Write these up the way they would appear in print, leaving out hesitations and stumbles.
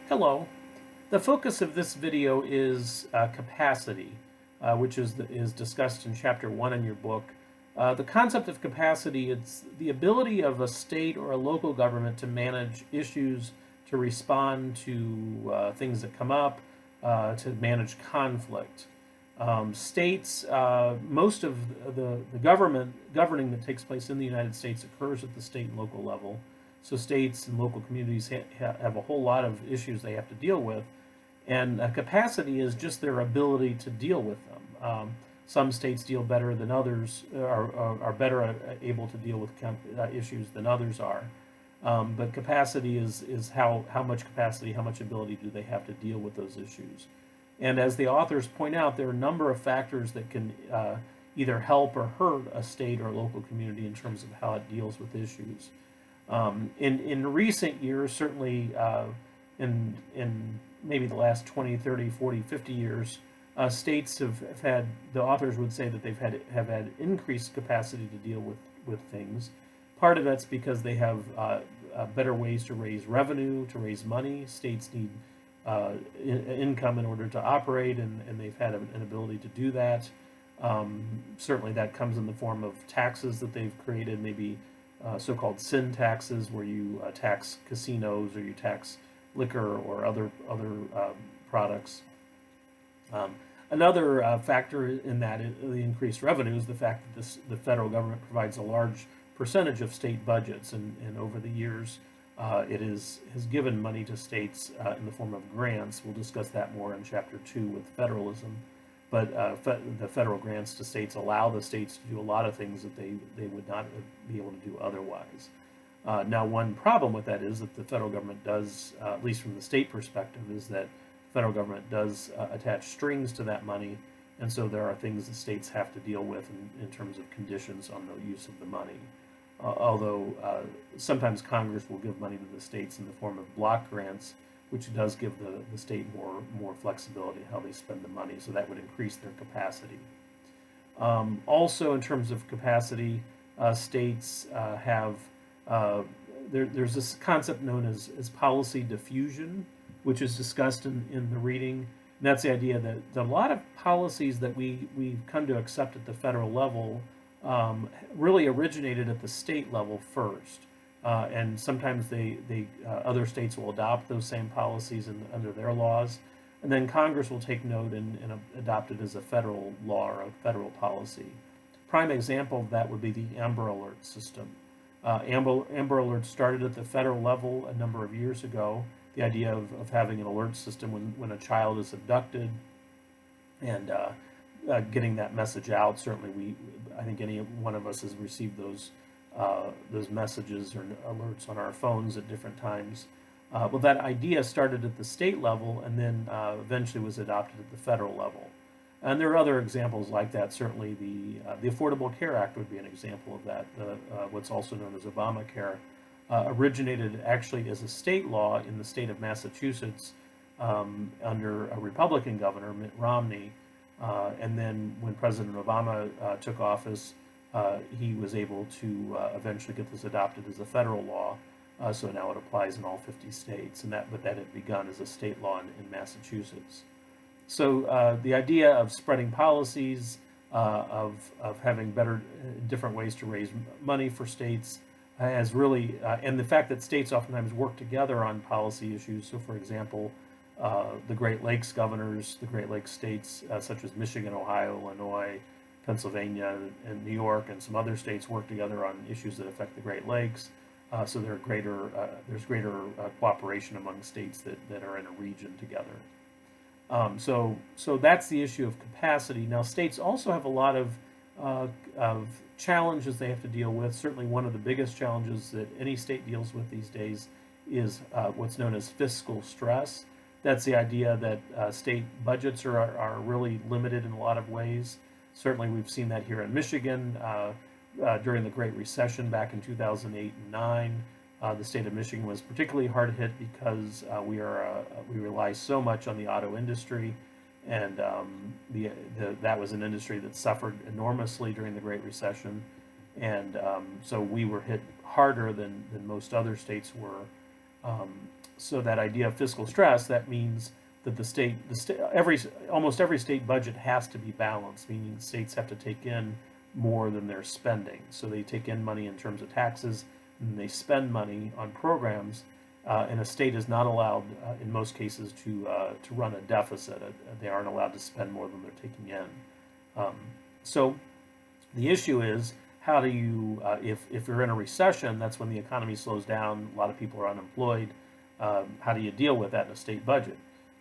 Hello. The focus of this video is capacity, which is discussed in chapter 1 in your book. The concept of capacity, it's the ability of a state or a local government to manage issues, to respond to things that come up, to manage conflict. States, most of the governing that takes place in the United States occurs at the state and local level. So states and local communities have a whole lot of issues they have to deal with, and capacity is just their ability to deal with them. Some states deal better than others, are better able to deal with issues than others are. But capacity is how much capacity, how much ability do they have to deal with those issues. And as the authors point out, there are a number of factors that can either help or hurt a state or local community in terms of how it deals with issues. In recent years, certainly in maybe the last 20, 30, 40, 50 years, states have had, the authors would say that have had increased capacity to deal with things. Part of that's because they have better ways to raise revenue, to raise money. States need income in order to operate, and they've had an ability to do that. Certainly that comes in the form of taxes that they've created, maybe so-called sin taxes, where you tax casinos or you tax liquor or other products. Another factor in that, the increased revenue, is the fact that the federal government provides a large percentage of state budgets, and over the years it has given money to states in the form of grants. We'll discuss that more in chapter 2 with federalism. But the federal grants to states allow the states to do a lot of things that they would not be able to do otherwise. Now, one problem with that is that the federal government does, at least from the state perspective, is that the federal government does attach strings to that money, and so there are things the states have to deal with in terms of conditions on the use of the money. Although sometimes Congress will give money to the states in the form of block grants, which does give the state more flexibility in how they spend the money, so that would increase their capacity. Also, in terms of capacity, states have there's this concept known as policy diffusion, which is discussed in the reading. And that's the idea that a lot of policies that we've come to accept at the federal level really originated at the state level first. And sometimes other states will adopt those same policies under their laws, and then Congress will take note and adopt it as a federal law or a federal policy. Prime example of that would be the Amber Alert system. Amber Alert started at the federal level a number of years ago. The idea of having an alert system when a child is abducted, and getting that message out. Certainly, I think any one of us has received those messages or alerts on our phones at different times. Well, that idea started at the state level and then eventually was adopted at the federal level. And there are other examples like that. Certainly, the Affordable Care Act would be an example of that. What's also known as Obamacare originated actually as a state law in the state of Massachusetts under a Republican governor, Mitt Romney. And then when President Obama took office, he was able to eventually get this adopted as a federal law, so now it applies in all 50 states. But that had begun as a state law in Massachusetts. So the idea of spreading policies, of having different ways to raise money for states, has really, and the fact that states oftentimes work together on policy issues. So, for example, the Great Lakes governors, the Great Lakes states such as Michigan, Ohio, Illinois, Pennsylvania, and New York, and some other states work together on issues that affect the Great Lakes. So there's greater cooperation among states that are in a region together. So that's the issue of capacity. Now, states also have a lot of challenges they have to deal with. Certainly, one of the biggest challenges that any state deals with these days is what's known as fiscal stress. That's the idea that state budgets are really limited in a lot of ways. Certainly, we've seen that here in Michigan during the Great Recession back in 2008 and 9. The state of Michigan was particularly hard hit because we rely so much on the auto industry, and that was an industry that suffered enormously during the Great Recession, and so we were hit harder than most other states were. So that idea of fiscal stress, that means that almost every state budget has to be balanced, meaning states have to take in more than they're spending. So they take in money in terms of taxes, and they spend money on programs, and a state is not allowed, in most cases, to run a deficit. They aren't allowed to spend more than they're taking in. So the issue is, how do you, if you're in a recession, that's when the economy slows down, a lot of people are unemployed. How do you deal with that in a state budget?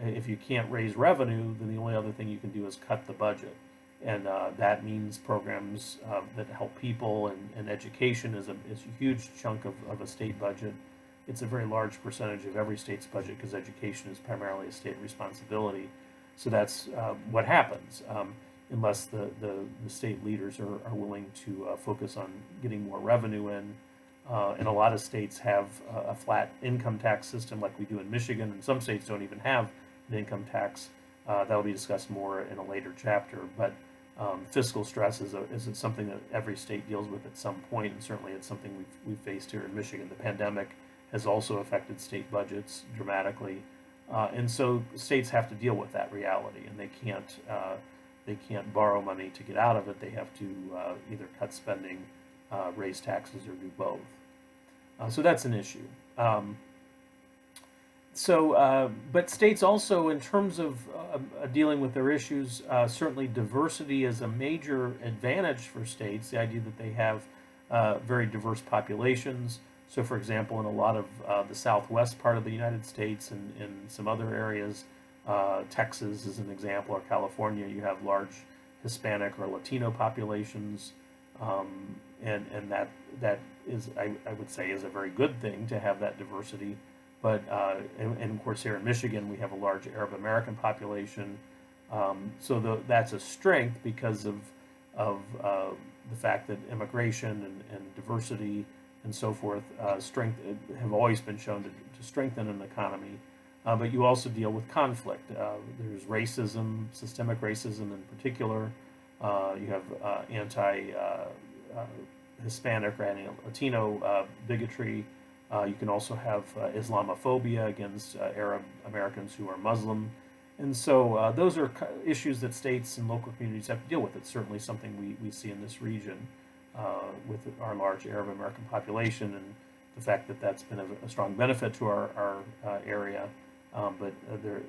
If you can't raise revenue, then the only other thing you can do is cut the budget. And that means programs that help people, and education is a huge chunk of a state budget. It's a very large percentage of every state's budget because education is primarily a state responsibility. So that's what happens unless the state leaders are willing to focus on getting more revenue in. And a lot of states have a flat income tax system like we do in Michigan, and some states don't even have an income tax. That will be discussed more in a later chapter. But fiscal stress is something that every state deals with at some point, and certainly it's something we've faced here in Michigan. The pandemic has also affected state budgets dramatically, and so states have to deal with that reality, and they can't borrow money to get out of it. They have to either cut spending, raise taxes, or do both. So that's an issue. But states also, in terms of dealing with their issues, certainly diversity is a major advantage for states. The idea that they have very diverse populations. So, for example, in a lot of the southwest part of the United States and in some other areas, Texas is an example, or California, you have large Hispanic or Latino populations, and that is, I would say, is a very good thing to have that diversity. But and of course here in Michigan we have a large Arab American population, so that's a strength because of the fact that immigration and diversity and so forth have always been shown to strengthen an economy. But you also deal with conflict. There's racism, systemic racism in particular. You have anti-Hispanic or anti-Latino bigotry. You can also have Islamophobia against Arab Americans who are Muslim. And so those are issues that states and local communities have to deal with. It's certainly something we see in this region with our large Arab American population, and the fact that that's been a strong benefit to our area. But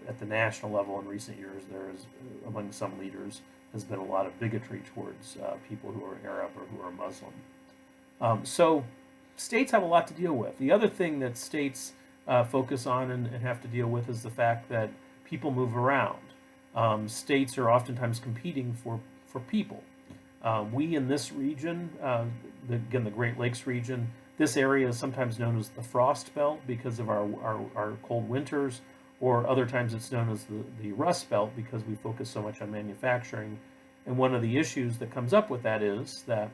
at the national level in recent years, there is, among some leaders, has been a lot of bigotry towards people who are Arab or who are Muslim. So states have a lot to deal with. The other thing that states focus on and have to deal with is the fact that people move around. States are oftentimes competing for people. We in this region, again the Great Lakes region, this area is sometimes known as the Frost Belt because of our cold winters, or other times it's known as the Rust Belt because we focus so much on manufacturing. And one of the issues that comes up with that is that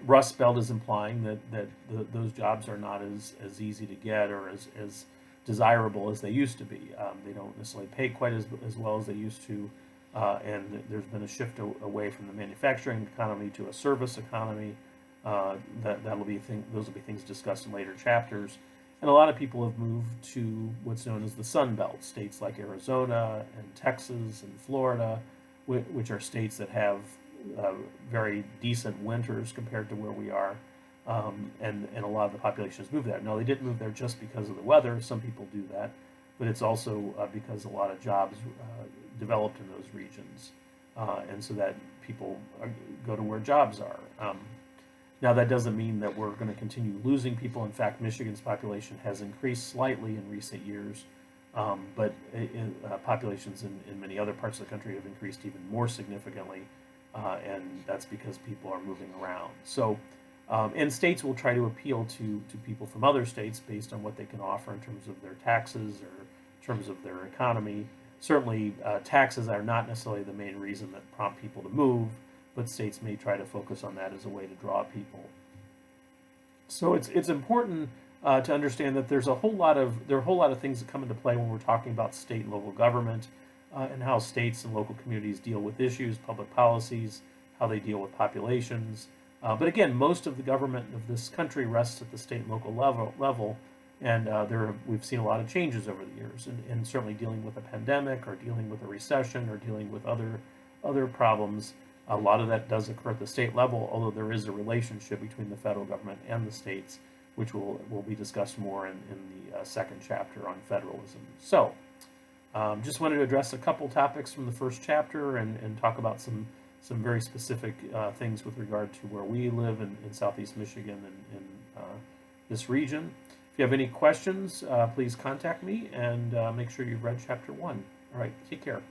Rust Belt is implying that those jobs are not as easy to get or as desirable as they used to be. They don't necessarily pay quite as well as they used to, and there's been a shift away from the manufacturing economy to a service economy. Those will be things discussed in later chapters. And a lot of people have moved to what's known as the Sun Belt, states like Arizona and Texas and Florida, which are states that have very decent winters compared to where we are, and a lot of the population has moved there. Now, they didn't move there just because of the weather. Some people do that, but it's also because a lot of jobs developed in those regions, and so that people go to where jobs are. Now, that doesn't mean that we're going to continue losing people. In fact, Michigan's population has increased slightly in recent years, but populations in many other parts of the country have increased even more significantly, and that's because people are moving around. So, and states will try to appeal to people from other states based on what they can offer in terms of their taxes or in terms of their economy. Certainly, taxes are not necessarily the main reason that prompt people to move, but states may try to focus on that as a way to draw people. So it's important to understand that there are a whole lot of things that come into play when we're talking about state and local government, and how states and local communities deal with issues, public policies, how they deal with populations. But again, most of the government of this country rests at the state and local level, And we've seen a lot of changes over the years, and certainly dealing with a pandemic or dealing with a recession or dealing with other problems. A lot of that does occur at the state level, although there is a relationship between the federal government and the states, which will be discussed more in the second chapter on federalism. So, just wanted to address a couple topics from the first chapter and talk about some very specific things with regard to where we live in Southeast Michigan and in this region. If you have any questions, please contact me and make sure you've read chapter 1. All right, take care.